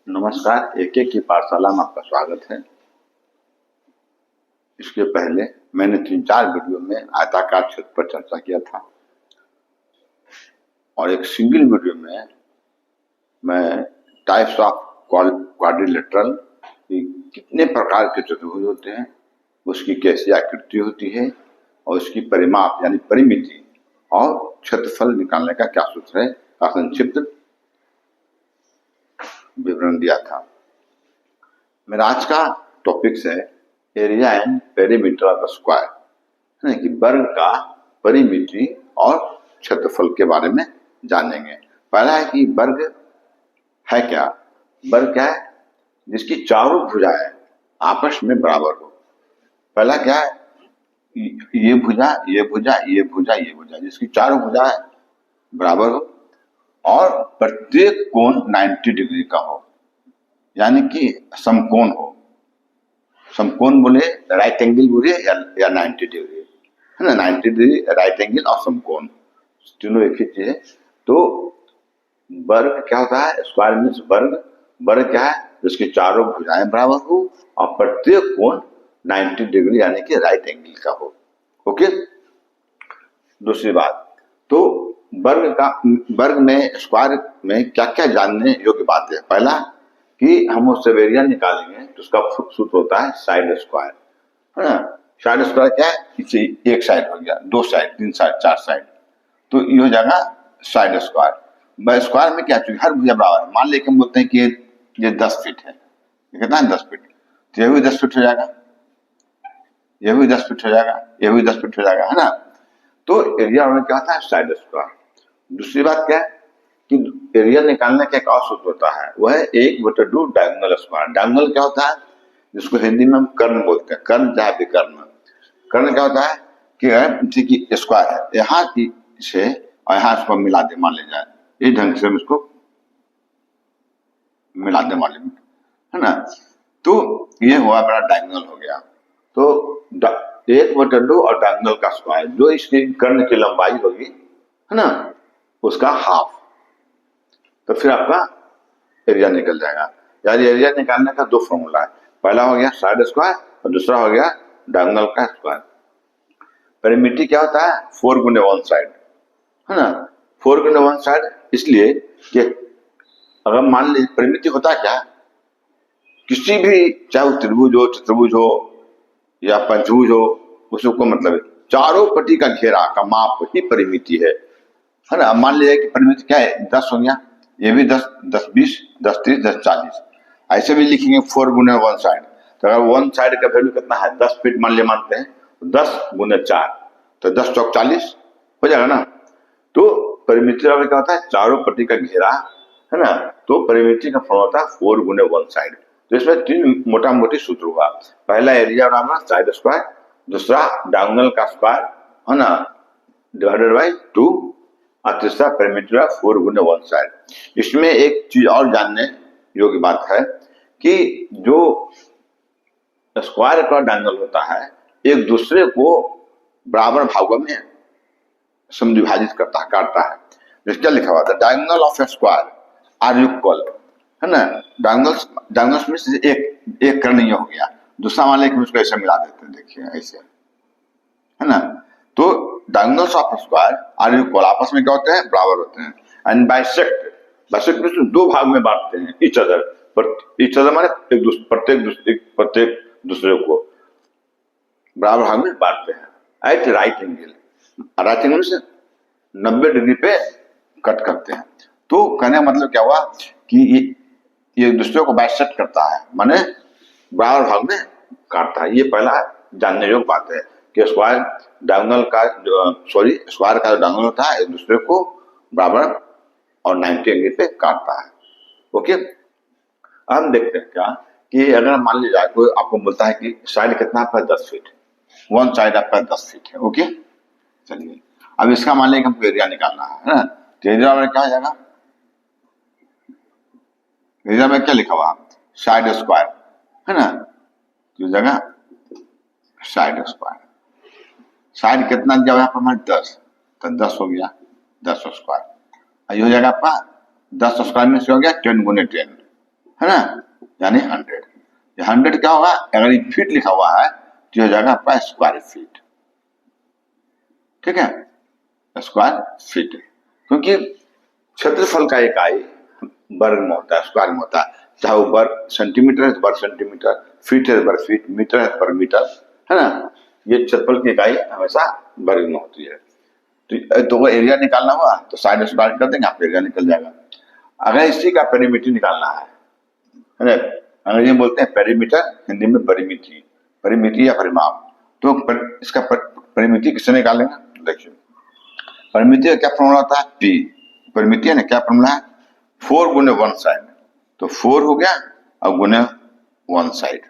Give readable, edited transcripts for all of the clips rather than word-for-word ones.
नमस्कार, एके की पाठशाला में आपका स्वागत है। इसके पहले मैंने 3-4 वीडियो में आयताकार क्षेत्र पर चर्चा किया था और एक सिंगल वीडियो में मैं टाइप्स ऑफ क्वाड्रिलेटरल की कितने प्रकार के चतुर्भुज होते हैं, उसकी कैसी आकृति होती है और उसकी परिमाप यानी परिमिति और क्षेत्रफल निकालने का क्या सूत्र है का संक्षिप्त विवरण दिया था। मेरा आज का टॉपिक्स है area and perimeter of square, यानी कि वर्ग का परिमिति और क्षेत्रफल के बारे में जानेंगे। पहला है कि वर्ग है क्या। वर्ग क्या है? जिसकी चारों भुजाएं आपस में बराबर हो। पहला क्या है? ये भुजा, ये भुजा, ये भुजा, ये भुजा, जिसकी चारों भुजाएं बराबर हो और प्रत्येक कोण 90 डिग्री का हो, यानी कि समकोण हो। समकोण बोले राइट एंगल बोले या 90 डिग्री, है ना। 90 डिग्री राइट एंगल और समकोण तीनों एक ही चीज है। तो वर्ग क्या होता है? स्क्वायर मीन्स वर्ग। वर्ग क्या है? जिसकी चारों भुजाएं बराबर हो और प्रत्येक कोण 90 डिग्री यानी कि राइट एंगल का हो। ओके। दूसरी बात, तो वर्ग में स्क्वायर में क्या क्या जानने योग्य बात है। पहला कि हम उससे एरिया निकालेंगे तो उसका सूत्र होता है साइड स्क्वायर, है ना। साइड स्क्वायर क्या है? इसे एक साइड हो गया, दो साइड, तीन साइड, चार साइड, तो ये हो जाएगा साइड स्क्वायर। स्क्वायर में क्या चाहिए? हर भुजा बराबर है। मान लेके हम बोलते हैं कि ये 10 फीट है, ये कितना है? 10 फीट, तो ये भी 10 फीट हो जाएगा, ये भी 10 फीट हो जाएगा, ये भी 10 फीट हो जाएगा, है ना। तो एरिया में क्या होता है? Side square. दूसरी बात क्या है कि एरिया निकालने का एक और सूत्र होता है, वह है 1/2 डायगोनल स्क्वायर। डायगोनल क्या होता है? जिसको हिंदी में हम कर्ण बोलते हैं, कर्ण चाहे विकर्ण। कर्ण क्या होता है कि स्क्वायर है, यहाँ की से और यहाँ इसको मिला दे, मान ले जाए, इस ढंग से हम इसको मिला दे, मान ले, है ना। तो ये हुआ मेरा डायगोनल हो गया। तो 1/2 और डायगोनल का स्क्वायर, जो इसकी कर्ण की लंबाई होगी, है ना, उसका हाफ। तो फिर आपका एरिया निकल जाएगा। यार एरिया निकालने का दो फॉर्मूला है। पहला हो गया साइड स्क्वायर और दूसरा हो गया डायगोनल का स्क्वायर। परिमिति क्या होता है? 4 गुने 1 साइड, है ना। 4 गुने 1 साइड इसलिए कि अगर मान लीजिए परिमिति होता क्या, किसी भी चाहे वो त्रिभुज हो, चतुर्भुज हो या पंचभुज हो, उसको मतलब है चारों पट्टी का घेरा का माप ही परिमिति है ना। मान लीजिए कि परिमिति क्या है? 10 हो गया, ये भी 10, 10 20, 10 30, 10 40, ऐसे भी लिखेंगे 4 गुने 1 साइड। तो अगर 1 साइड का वैल्यू कितना है? 10 फीट मान लिया, मानते हैं, 10 गुने 4, तो 10 चौक 40 हो जाएगा ना। तो परिमिति का क्या होता है? चारों पट्टी का घेरा, है ना। तो परिमिति का फॉर्म होता है 4 गुने 1 साइड। तो इसमें तीन मोटा मोटी सूत्र हुआ। पहला एरिया बराबर साइड स्क्वायर, दूसरा डायगोनल का स्क्वायर, है ना, डिवाइडेड बाई 2, और तीसरा परिमिति 4 गुने 1 साइड। इसमें एक चीज और जानने योग्य बात है कि जो स्क्वायर का डायगोनल होता है एक दूसरे को बराबर भागों में समविभाजित करता है, काटता है। जैसे क्या लिखा हुआ था? Diagonal of a square are equal, है ना। डायगोनल में से एक कर्ण ये हो गया, दूसरा मान लेकिन उसको ऐसे मिला देते हैं, देखिए ऐसे, है ना। तो diagonals of square are equal, आपस में क्या होते हैं? बराबर होते हैं। एंड बाइसेक्ट, बाइसेक्ट में दो भाग में बांटते हैं, ईच अदर माने प्रत्येक दूसरे को बराबर भाग में बांटते हैं at right angle. Right angle से 90 डिग्री पे कट करते हैं। तो कहने का मतलब क्या हुआ कि ये दूसरे को बाइसेक्ट करता है, माने बराबर भाग में काटता है। ये पहला जानने योग्य बात है कि स्क्वायर डायगोनल का स्क्वायर का जो डायगोनल होता है एक दूसरे को बराबर और 90 एंगल पे काटता है। ओके। अब हम देखते हैं क्या कि अगर मान लीजिए कोई आपको बोलता है कि साइड कितना आपका 10 फीट, 1 साइड आपका 10 फीट है। ओके, चलिए अब इसका मान लीजिए हमको एरिया निकालना है ना। तो एरिया में क्या हो जाएगा? एरिया में क्या लिखा हुआ? साइड स्क्वायर, है ना। तो जगह साइड स्क्वायर, साइड कितना दिया यहाँ पर? 10, तो 10 हो गया 10 स्क्वायर। ये हो जाएगा आपका 10 स्क्वायर में से हो गया 10 गुने 10, है ना, यानी 100। 100 क्या होगा, अगर ये फीट लिखा हुआ है तो हो जाएगा आपका स्क्वायर फीट। ठीक है, स्क्वायर फीट, क्योंकि क्षेत्रफल का इकाई वर्ग में होता है, स्क्वायर में होता है। चाहे वो वर्ग सेंटीमीटर है तो वर्ग सेंटीमीटर, फीट है तो वर्ग फीट, मीटर है तो वर्ग मीटर, है ना। ये क्षेत्रफल की इकाई हमेशा वर्ग में होती है। तो एरिया निकालना हुआ तो साइड स्क्वायर कर देंगे, आपका एरिया निकल जाएगा। अगर इसी का पेरीमीटर निकालना है ना, अंग्रेजी में बोलते हैं पेरीमीटर, हिंदी में परिमिति, परिमिति या परिमाप। तो इसका परिमिति किससे निकालेंगे, देखिए परिमिति का क्या फॉर्मूला होता है, पी। परिमिति है ना, क्या फॉर्मूला है, 4 गुने 1 साइड, तो 4 हो गया और गुने 1 साइड,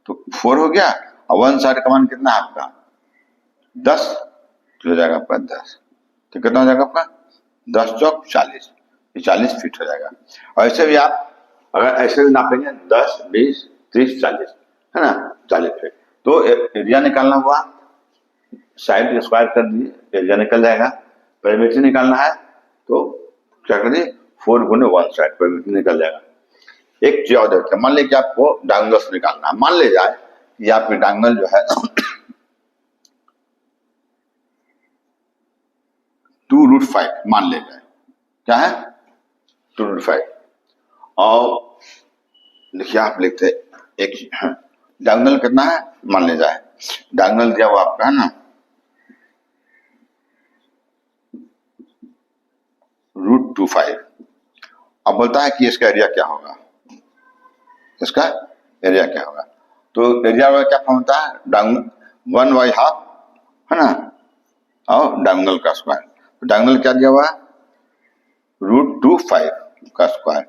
तो 4 हो गया और 1 साइड का मान कितना है आपका 10, तो हो जाएगा आपका 10, तो कितना हो जाएगा आपका 10 चौक 40, ये 40 फीट हो जाएगा। और ऐसे भी आप अगर ऐसे भी नापेंगे 10, 20, 30, 40, है ना, 40 फीट। तो एरिया निकालना हुआ, साइड स्क्वायर कर दिए, एरिया निकल जाएगा। परिमिति निकालना है तो क्या कर दिए, 4 गुने 1 साइड, परिमिति निकल जाएगा। एक चीज और देखते हैं, मान लीजिए कि आपको डायगोनल निकालना है, मान ले जाए कि आपकी डायगोनल जो है 2√5 मान ले जाए, क्या है 2√5। और देखिए आप लिखते एक डायगोनल कितना है, मान ले जाए डायगोनल दिया हुआ आपका है ना √25। अब बोलता है कि इसका एरिया क्या होगा, इसका एरिया क्या होगा, तो एरिया का क्या फॉर्म होता है, डायगोनल 1/2 है ना, और डायगोनल का स्क्वायर। तो डायगोनल क्या दिया हुआ है √25 का स्क्वायर,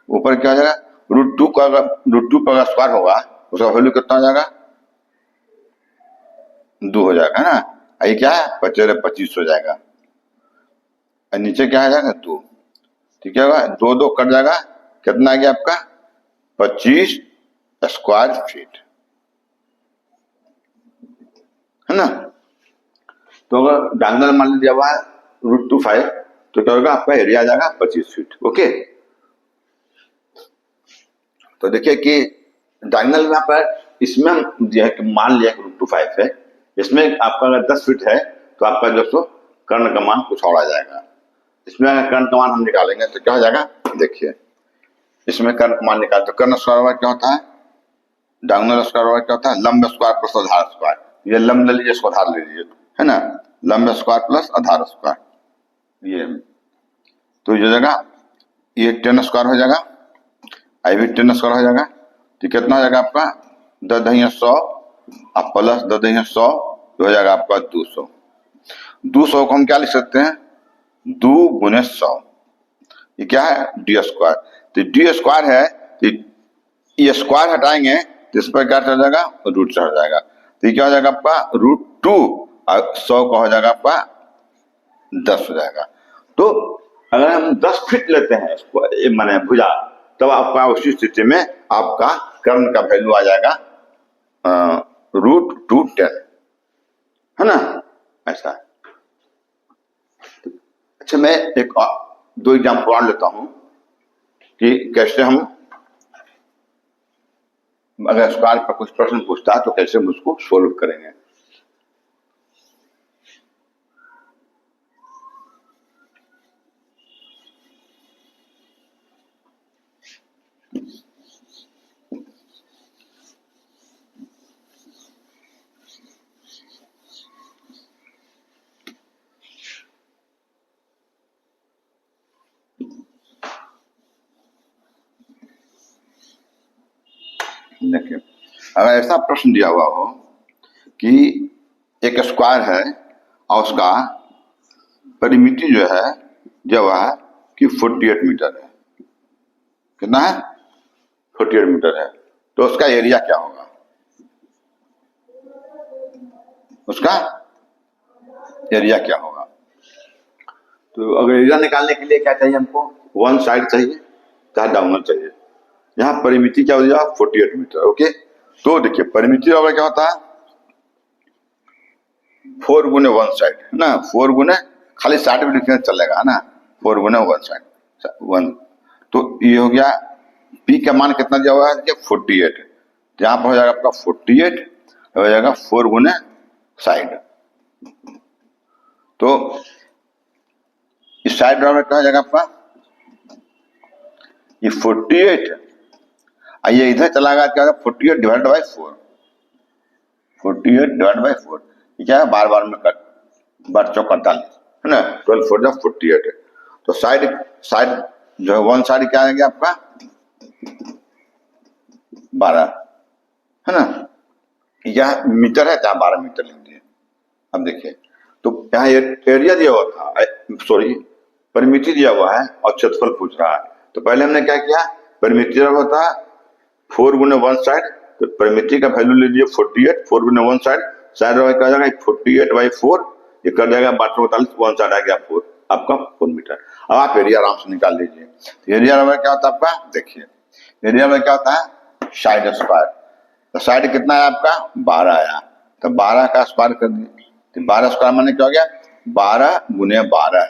ऊपर क्या हो जाएगा √2 का, √2 का स्क्वायर होगा उसका वैल्यू कितना हो जाएगा 2 हो जाएगा, है ना। ये क्या है 25 हो जाएगा, और नीचे क्या आ जाएगा 2, ठीक है, 2 2 कट जाएगा, कितना आ गया आपका 25 स्क्वायर फीट, है ना। तो अगर डायगोनल मान दिया हुआ है √25, तो क्या होगा आपका एरिया आ जाएगा 25 फीट। ओके, तो देखिए कि डायगोनल में पर इसमें जो है कि मान लिया √25 है, इसमें आपका अगर 10 फीट है तो आपका जो सो कर्ण का मान कुछ और आ जाएगा। इसमें अगर कर्ण का मान हम निकालेंगे तो क्या हो जाएगा, देखिए इसमें कर्ण का मान निकाल तो कर्ण स्क्वायर क्या होता है, डायगोनल स्क्वायर क्या होता है, लंब स्क्वायर प्लस आधार स्क्वायर। ये लंब ले लीजिए, इसको आधार ले लीजिए, है ना, लंब स्क्वायर प्लस आधार स्क्वायर, ये तो ये जगह ये 10 स्क्वायर हो जाएगा, आई भी 10 स्क्वायर हो जाएगा, तो कितना हो जाएगा आपका 10 × 100 अब प्लस 10 × 100 हो जाएगा आपका 200। 200 को हम क्या लिख सकते हैं 2 गुने 100, ये क्या है डी स्क्वायर, तो डी स्क्वायर है तो ये स्क्वायर हटाएंगे तो इस पर क्या चढ़ जाएगा रूट चढ़ जाएगा, तो ये क्या हो जाएगा आपका √2 और 100 का हो जाएगा आपका 10 हो जाएगा। तो अगर हम 10 फीट लेते हैं इसको माने भुजा, तब आपका उसी स्थिति में आपका कर्ण का वैल्यू आ जाएगा √210, है ना, ऐसा। अच्छा मैं एक 2 एग्जाम्पल और लेता हूं कि कैसे हम अगर स्क्वायर पर कुछ प्रश्न पूछता है तो कैसे हम उसको सोल्व करेंगे। देखिए अगर ऐसा प्रश्न दिया हुआ हो कि एक स्क्वायर है और उसका परिमिति जो है जो है कि 48 मीटर है, कितना है 48 मीटर है, तो उसका एरिया क्या होगा, उसका एरिया क्या होगा। तो अगर एरिया निकालने के लिए क्या चाहिए हमको 1 साइड चाहिए, चाहे डायगोनल चाहिए। यहाँ परिमिति क्या हो जाएगा 48 मीटर। ओके, तो देखिए परिमिति अगर क्या होता है 4 गुने 1 साइड, है ना, 4 गुने खाली साइड भी लिखने चलेगा, है ना, 4 गुने 1 साइड 1, तो ये हो गया, पी का मान कितना दिया हुआ है, 48, तो यहाँ पर हो जाएगा आपका 48, हो जाएगा 4 गुने साइड। तो इस साइड बराबर क्या हो जाएगा आपका, ये 48, ये इधर चला गया, क्या होगा 48 डिवाइड बाई 4, 48 डिवाइड बाई 4, ये क्या है, बार बार में कट, बार चौक 48 है ना, 12 4 जा 48 है। तो साइड साइड जो है, वन साइड क्या आएगा आपका 12 है ना, यह मीटर है, जहाँ 12 मीटर लिख दिए। अब देखिए, तो यहाँ एरिया दिया हुआ था, सॉरी परिमिति दिया हुआ है और क्षेत्रफल पूछ रहा है। तो पहले हमने क्या किया, परिमिति दिया हुआ था 4 गुने वन साइड, तो परिमिति का वैल्यू लीजिए 48, 4 गुने वन साइड, साइड क्या जाएगा 48 बाई 4, ये कर जाएगा 1245, वन साइड आ गया 4, आपका 4 मीटर। अब आप एरिया आराम से निकाल लीजिए। तो एरिया में क्या होता है आपका, देखिए एरिया में क्या होता है, साइड स्क्वायर, तो साइड कितना है आपका 12 आया, तो 12 का स्क्वायर कर दिए, तो 12 स्क्वायर माने क्या हो गया 12 गुने 12,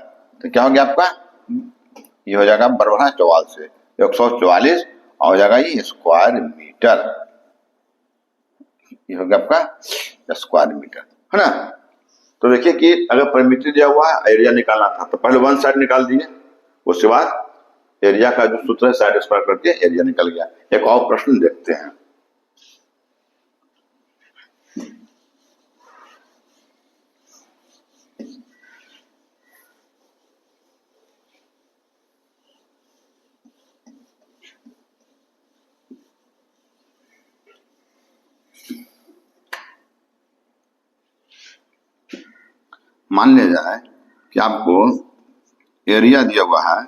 तो क्या हो गया आपका, ये हो जाएगा बराबर है 44 से 144, और हो जाएगा ये स्क्वायर मीटर, ये हो गया आपका स्क्वायर मीटर है ना। तो देखिए कि अगर परिमिति दिया हुआ है, एरिया निकालना था, तो पहले वन साइड निकाल दिए, उसके बाद एरिया का जो सूत्र है साइड स्क्वायर करके एरिया निकल गया। एक और प्रश्न देखते हैं। मान लिया जाए कि आपको एरिया दिया हुआ है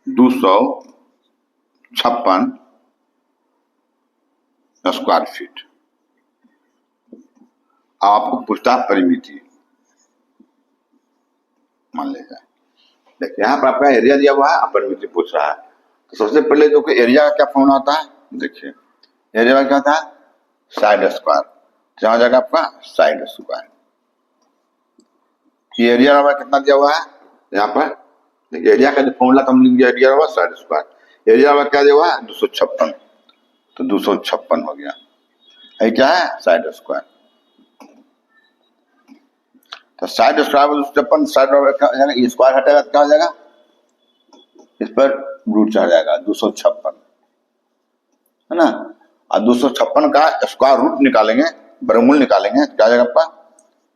256 स्क्वायर फीट, आपको पूछता है परिमिति, मान लिया जाए, देखिए यहाँ पर आपका एरिया दिया हुआ है, परिमिति पूछ रहा है। तो सबसे पहले जो एरिया का क्या फॉर्मूला होता है, देखिए एरिया में क्या था, साइड स्क्वायर, क्या हो जाएगा आपका साइड स्क्वायर। ये एरिया में कितना दिया हुआ है, यहाँ पर देखिए एरिया का जो फॉर्मूला तो हम लिख दिया, एरिया हुआ साइड स्क्वायर, एरिया में क्या दिया हुआ है 256, तो 256 हो गया, ये क्या है साइड स्क्वायर। तो साइड स्क्वायर 256, साइड स्क्वायर हटेगा क्या हो जाएगा, इस पर रूट चढ़ जाएगा 256 है ना, और 256 का स्क्वायर रूट निकालेंगे, वर्गमूल निकालेंगे, क्या आ जाएगा आपका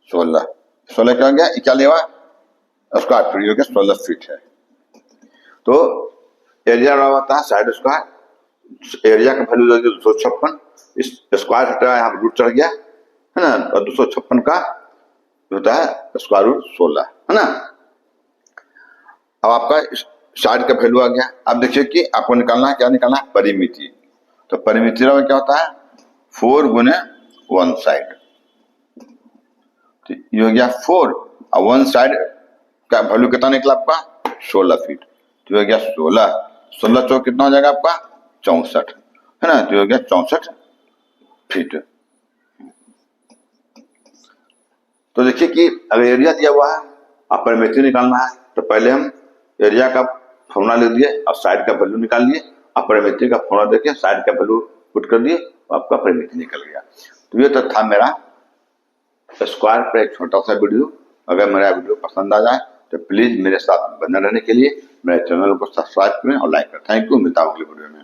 16, 16 क्या हो गया, क्या लिया हुआ स्क्वायर फीट, हो गया 16 फीट है। तो एरिया होता है साइड स्क्वायर, एरिया का वैल्यू 256, इस स्क्वायर हटाया यहाँ रूट चढ़ गया है ना, और 256 का होता है स्क्वायर रूट 16 है ना। अब आपका साइड का वैल्यू आ गया। अब देखिए कि आपको निकालना है, क्या निकालना है, परिमिति। तो परिमिति में क्या होता है 4 गुने वन साइड, तो ये हो गया 4, और वन साइड का वैल्यू कितना निकला आपका 16 फीट, तो हो गया 16, 16 चौक कितना हो जाएगा आपका 64 है ना, तो हो गया 64 फीट। तो देखिए कि अगर एरिया दिया हुआ है और परिमिति निकालना है, तो पहले हम एरिया का फॉर्मूला ले दिए और साइड का वैल्यू निकाल लिए, और परिमिति का फॉर्मूला देके साइड का वैल्यू पुट कर दिए, तो आपका परिमिति निकल गया। तो ये तो था मेरा स्क्वायर पर एक छोटा सा वीडियो। अगर मेरा वीडियो पसंद आ जाए तो प्लीज मेरे साथ बने रहने के लिए मेरे चैनल को सब्सक्राइब करें और लाइक करें। थैंक यू, मिलता हूं अगले वीडियो में।